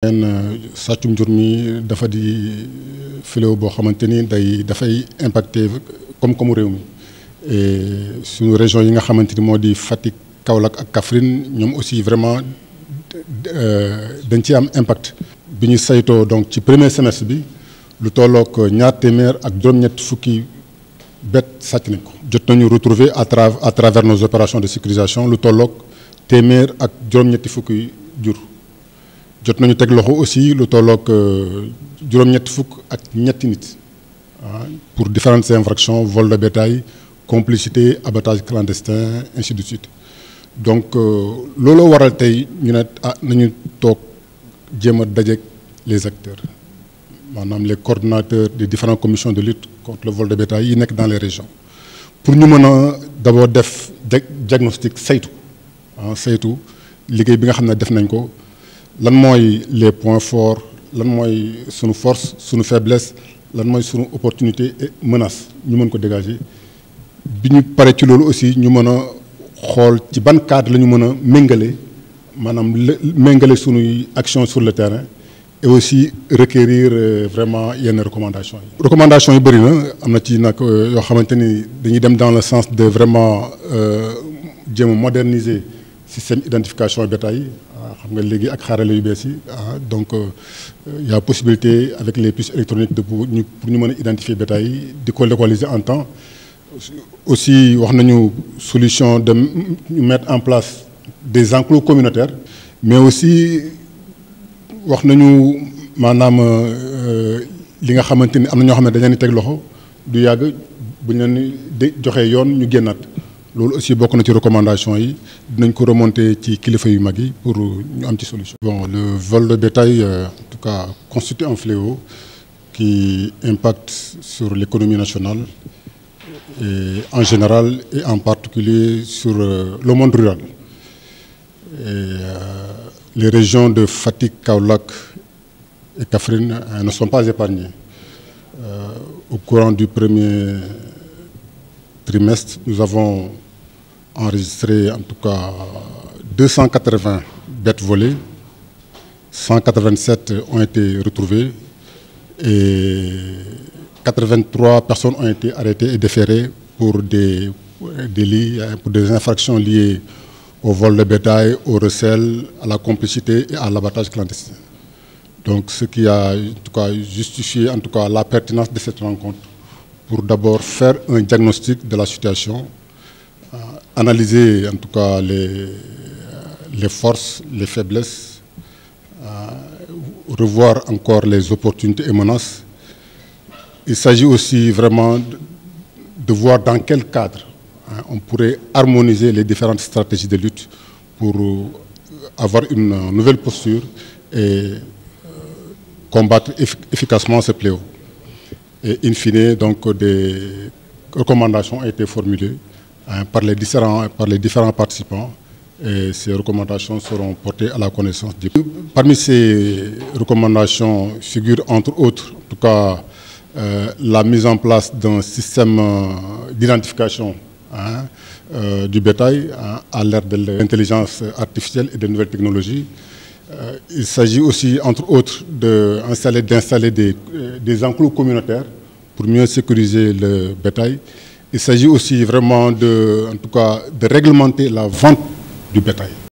leen sàccum jur mi dafa di fléau boo xamante ni dafay impacter koom-koomu réew mi et suñu région yi nga xamante ni moo di Fatick Kaolack ak Kaffrine ñoom aussi vraiment dañ ci am impact. bi ñu saytoo donc ci premier semestre bi lu tollook ñaar téeméer ak juróom-ñetti fukki bett sàcc nañ ko. jot nañu retrouver à travers nos opérations de sécurisation lu tollook téeméer ak juróom-ñetti fukki jur. jot nañu teg loxo aussi lu tollook juróom-ñetti fukk ak ñetti nit pour différentes infractions vol de bétail complicité abattage clandestin ainsi de suite donc looloo waral tey ñu ne nañu toog jéem a dajeek les acteurs maanaam les coordonnateurs des différentes commissions de lutte contre le vol de bétail yi nekk dans les régions pour ñu mën a d'abord def diagnostic saytu liggéey bi nga xam ne def nañ ko. lan mooy les points forts lan mooy sunu force sunu faiblesse lan mooy sunu opportunité et menace ñu mën ko dégager bi ñu pare ci loolu aussi ñu mën a xool ci ban cadre la ñu mën a méngale maanaam méngale sunuy action sur le terrain et aussi requérir vraiment yenn recommandations yi. recommandations yi bëri na am na ci nag yoo xamante ni dañuy dem dans le sens de vraiment jéem a moderniser système identification bétail yi. xam nga léegi ak xarale yu bees yi donc y a possibilité avec les puces électroniques pour ñu mën a identifier bétail yi di ko localiser en temps aussi wax nañu solution de ñu mettre en place des enclos communautaires mais aussi wax nañu maanaam li nga xamante ni am na ñoo xam ne dañ leen di teg loxo du yàgg bu ñu leen di joxee yoon ñu génnaat. loolu aussi bokk na ci recommandation yi dinañ ko remonter ci kilifa yu mag yi pour ñu am ci solution. Bon, le vol de bétail en tout cas constitue un fléau qui impacte sur l'économie nationale et en général et en particulier sur le monde rural. Et les régions de Fatick, Kaolack et Kaffrine ne sont pas épargnées. Au courant du premier trimestre, nous avons enregistré en tout cas 280 bêtes volées, 187 ont été retrouvées et 83 personnes ont été arrêtées et déférées pour des délits, pour des infractions liées au vol de bétail, au recel, à la complicité et à l'abattage clandestin. Donc ce qui a en tout cas justifié en tout cas la pertinence de cette rencontre. Pour d'abord faire un diagnostic de la situation, analyser en tout cas les forces, les faiblesses, revoir encore les opportunités et menaces. Il s'agit aussi vraiment de voir dans quel cadre on pourrait harmoniser les différentes stratégies de lutte pour avoir une nouvelle posture et combattre efficacement ce fléau. Et in fine, donc, des recommandations ont été formulées par les différents participants et ces recommandations seront portées à la connaissance du peuple. Parmi ces recommandations figure entre autres, en tout cas, la mise en place d'un système d'identification du bétail à l'ère de l'intelligence artificielle et des nouvelles technologies. Il s'agit aussi, entre autres, d'installer des enclos communautaires pour mieux sécuriser le bétail. Il s'agit aussi vraiment en tout cas, de réglementer la vente du bétail.